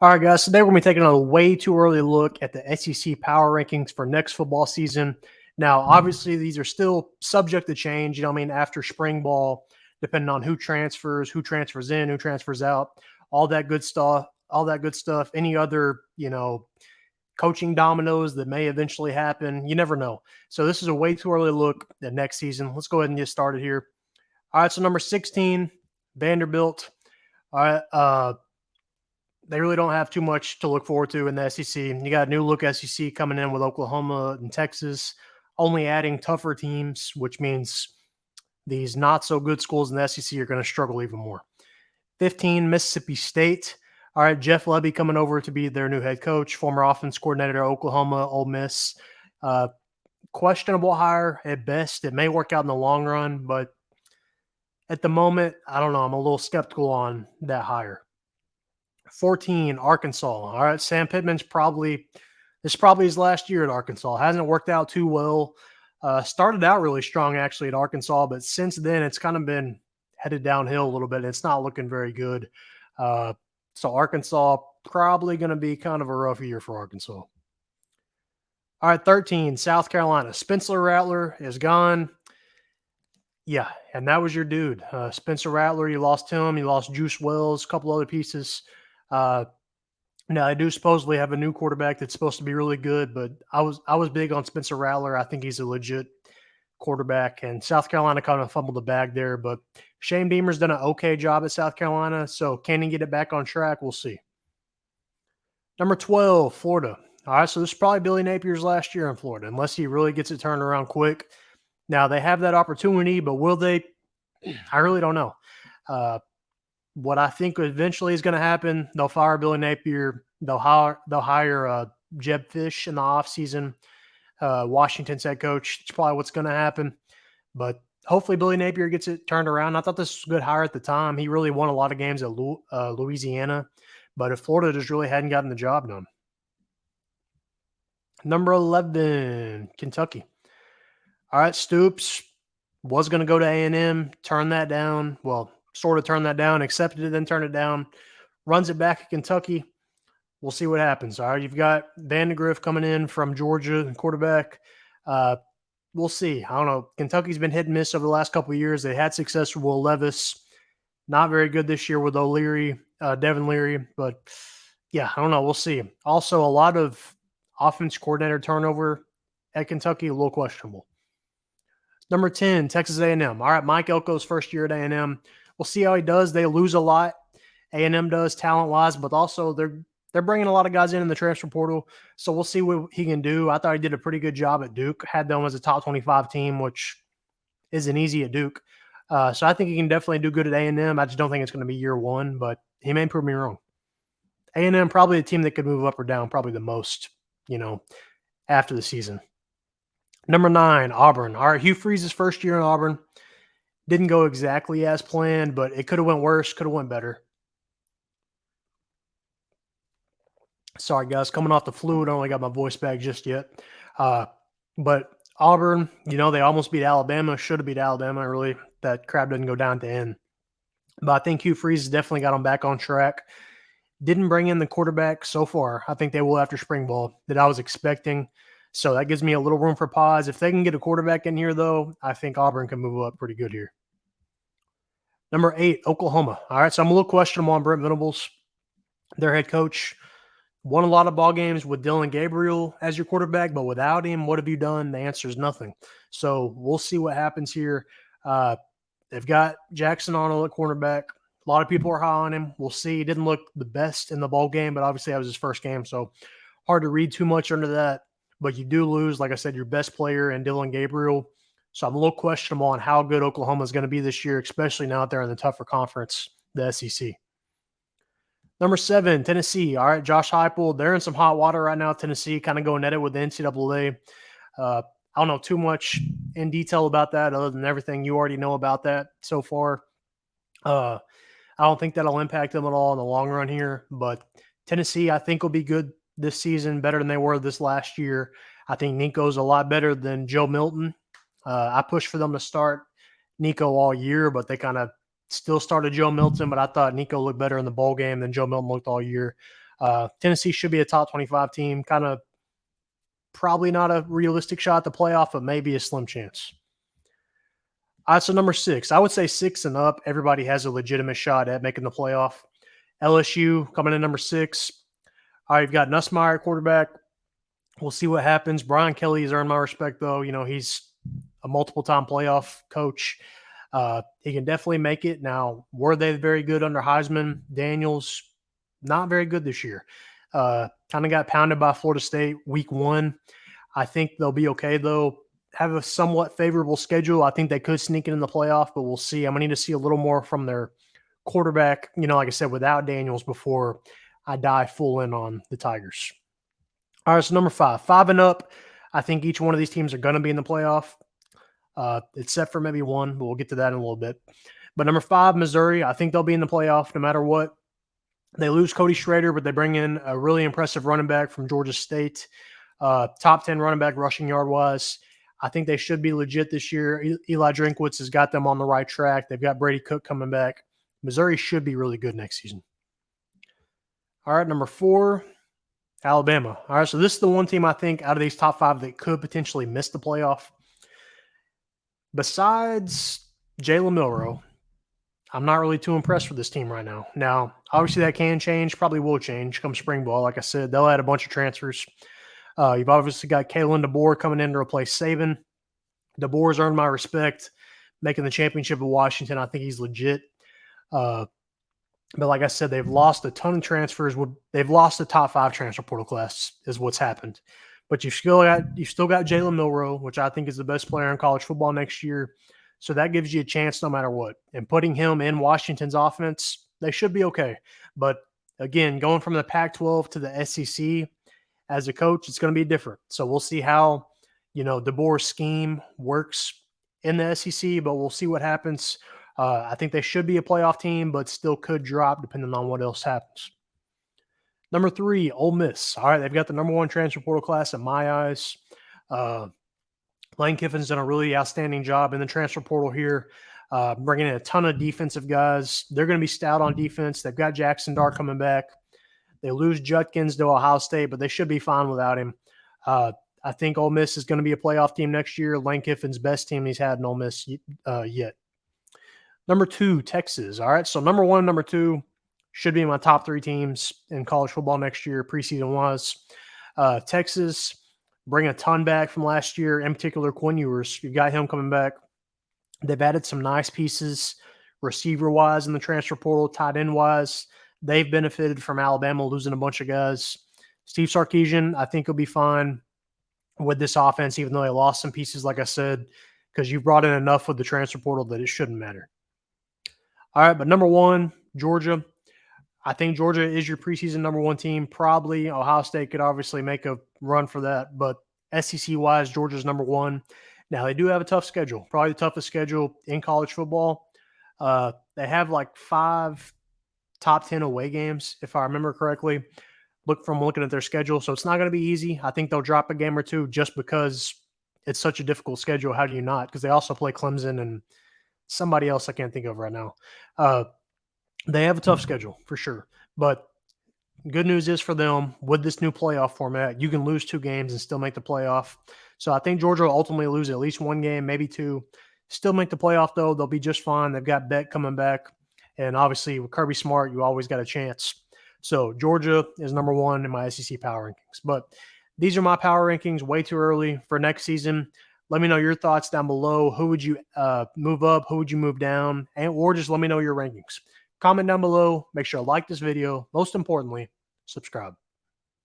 All right, guys. Today we're going to be taking a way too early look at the SEC power rankings for next football season. Now, obviously, these are still subject to change. After spring ball, depending on who transfers in, who transfers out, all that good stuff. Any other, coaching dominoes that may eventually happen. You never know. So this is a way too early look at next season. Let's go ahead and get started here. All right. So number 16, Vanderbilt. All right. They really don't have too much to look forward to in the SEC. You got a new look SEC coming in with Oklahoma and Texas, only adding tougher teams, which means these not so good schools in the SEC are going to struggle even more. 15, Mississippi State. All right, Jeff Lebby coming over to be their new head coach, former offense coordinator at Oklahoma, Ole Miss. Questionable hire at best. It may work out in the long run, but at the moment, I don't know. I'm a little skeptical on that hire. 14, Arkansas. All right, Sam Pittman's probably his last year at Arkansas. Hasn't worked out too well. Started out really strong, actually, at Arkansas, but since then, it's kind of been headed downhill a little bit. It's not looking very good. So Arkansas probably going to be kind of a rough year for Arkansas. All right, 13, South Carolina. Spencer Rattler is gone. Yeah, and that was your dude. Spencer Rattler, you lost him. You lost Juice Wells, a couple other pieces. Now, I do supposedly have a new quarterback that's supposed to be really good, but I was big on Spencer Rattler. I think he's a legit quarterback, and South Carolina kind of fumbled the bag there, but Shane Beamer's done an okay job at South Carolina, so can he get it back on track? We'll see. Number 12, Florida. All right, so this is probably Billy Napier's last year in Florida, unless he really gets it turned around quick. Now, they have that opportunity, but will they? I really don't know. What I think eventually is going to happen, they'll fire Billy Napier. They'll hire Jeb Fish in the offseason, Washington's head coach. It's probably what's going to happen. But hopefully Billy Napier gets it turned around. I thought this was a good hire at the time. He really won a lot of games at Louisiana. But if Florida just really hadn't gotten the job done. Number 11, Kentucky. All right, Stoops was going to go to A&M, turn that down. Well, sort of turned that down, accepted it, then turned it down, runs it back at Kentucky. We'll see what happens. All right, you've got Vandegrift coming in from Georgia, quarterback. We'll see. I don't know. Kentucky's been hit and miss over the last couple of years. They had success with Will Levis. Not very good this year with O'Leary, Devin Leary. But, yeah, I don't know. We'll see. Also, a lot of offense coordinator turnover at Kentucky, a little questionable. Number 10, Texas A&M. All right, Mike Elko's first year at A&M. We'll see how he does. They lose a lot. A&M does talent-wise, but also they're bringing a lot of guys in the transfer portal, so we'll see what he can do. I thought he did a pretty good job at Duke. Had them as a top 25 team, which isn't easy at Duke. So I think he can definitely do good at A&M. I just don't think it's going to be year one, but he may prove me wrong. A&M probably a team that could move up or down probably the most, after the season. Number 9, Auburn. All right, Hugh Freeze's first year in Auburn. Didn't go exactly as planned, but it could have went worse, could have went better. Sorry, guys. Coming off the flu, I don't really got my voice back just yet. But Auburn, they almost beat Alabama. Should have beat Alabama, really. That crap didn't go down at the end. But I think Hugh Freeze has definitely got them back on track. Didn't bring in the quarterback so far. I think they will after spring ball that I was expecting. So that gives me a little room for pause. If they can get a quarterback in here, though, I think Auburn can move up pretty good here. Number 8, Oklahoma. All right, so I'm a little questionable on Brent Venables. Their head coach won a lot of ball games with Dillon Gabriel as your quarterback, but without him, what have you done? The answer is nothing. So we'll see what happens here. They've got Jackson Arnold at cornerback. A lot of people are high on him. We'll see. He didn't look the best in the ball game, but obviously that was his first game, so hard to read too much under that. But you do lose, like I said, your best player in Dillon Gabriel. So I'm a little questionable on how good Oklahoma is going to be this year, especially now that they're in the tougher conference, the SEC. Number 7, Tennessee. All right, Josh Heupel. They're in some hot water right now. Tennessee kind of going at it with the NCAA. I don't know too much in detail about that other than everything you already know about that so far. I don't think that'll impact them at all in the long run here. But Tennessee, I think, will be good this season, better than they were this last year. I think Nico's a lot better than Joe Milton. I pushed for them to start Nico all year, but they kind of still started Joe Milton. But I thought Nico looked better in the bowl game than Joe Milton looked all year. Tennessee should be a top 25 team. Kind of probably not a realistic shot at the playoff, but maybe a slim chance. All right, so number 6. I would say 6 and up, everybody has a legitimate shot at making the playoff. LSU coming in number 6. All right, you've got Nussmeier quarterback. We'll see what happens. Brian Kelly has earned my respect, though. He's a multiple-time playoff coach. He can definitely make it. Now, were they very good under Heisman? Daniels, not very good this year. Kind of got pounded by Florida State week 1. I think they'll be okay, though. Have a somewhat favorable schedule. I think they could sneak it in the playoff, but we'll see. I'm going to need to see a little more from their quarterback, like I said, without Daniels before I dive full in on the Tigers. All right, so number 5. 5 and up, I think each one of these teams are going to be in the playoff, except for maybe one, but we'll get to that in a little bit. But number 5, Missouri, I think they'll be in the playoff no matter what. They lose Cody Schrader, but they bring in a really impressive running back from Georgia State, top 10 running back rushing yard-wise. I think they should be legit this year. Eli Drinkwitz has got them on the right track. They've got Brady Cooks coming back. Missouri should be really good next season. All right, number 4, Alabama. All right, so this is the one team I think out of these top 5 that could potentially miss the playoff. Besides Jalen Milroe, I'm not really too impressed with this team right now. Now, obviously that can change, probably will change come spring ball. Like I said, they'll add a bunch of transfers. You've obviously got Kalen DeBoer coming in to replace Saban. DeBoer's earned my respect, making the championship of Washington. I think he's legit. But like I said, they've lost a ton of transfers. They've lost the top 5 transfer portal class is what's happened. But you've still got Jalen Milroe, which I think is the best player in college football next year. So that gives you a chance no matter what. And putting him in Washington's offense, they should be okay. But again, going from the Pac-12 to the SEC as a coach, it's going to be different. So we'll see how, DeBoer's scheme works in the SEC, but we'll see what happens. I think they should be a playoff team, but still could drop depending on what else happens. Number 3, Ole Miss. All right, they've got the number 1 transfer portal class in my eyes. Lane Kiffin's done a really outstanding job in the transfer portal here, bringing in a ton of defensive guys. They're going to be stout on defense. They've got Jackson Dart coming back. They lose Judkins to Ohio State, but they should be fine without him. I think Ole Miss is going to be a playoff team next year. Lane Kiffin's best team he's had in Ole Miss yet. Number 2, Texas. All right, so number 1 and number 2 should be my top 3 teams in college football next year, preseason-wise. Texas, bring a ton back from last year, in particular Quinn Ewers. You've got him coming back. They've added some nice pieces receiver-wise in the transfer portal, tight end-wise. They've benefited from Alabama losing a bunch of guys. Steve Sarkisian, I think, will be fine with this offense, even though they lost some pieces, like I said, because you've brought in enough with the transfer portal that it shouldn't matter. All right, but number 1, Georgia. I think Georgia is your preseason number 1 team. Probably Ohio State could obviously make a run for that, but SEC-wise, Georgia's number 1. Now, they do have a tough schedule, probably the toughest schedule in college football. They have like 5 top 10 away games, if I remember correctly, looking at their schedule. So it's not going to be easy. I think they'll drop a game or 2 just because it's such a difficult schedule. How do you not? Because they also play Clemson and somebody else I can't think of right now. They have a tough schedule for sure. But good news is for them, with this new playoff format, you can lose 2 games and still make the playoff. So I think Georgia will ultimately lose at least 1 game, maybe 2. Still make the playoff, though. They'll be just fine. They've got Beck coming back. And obviously, with Kirby Smart, you always got a chance. So Georgia is number 1 in my SEC power rankings. But these are my power rankings way too early for next season. Let me know your thoughts down below. Who would you move up? Who would you move down? Or just let me know your rankings. Comment down below. Make sure to like this video. Most importantly, subscribe.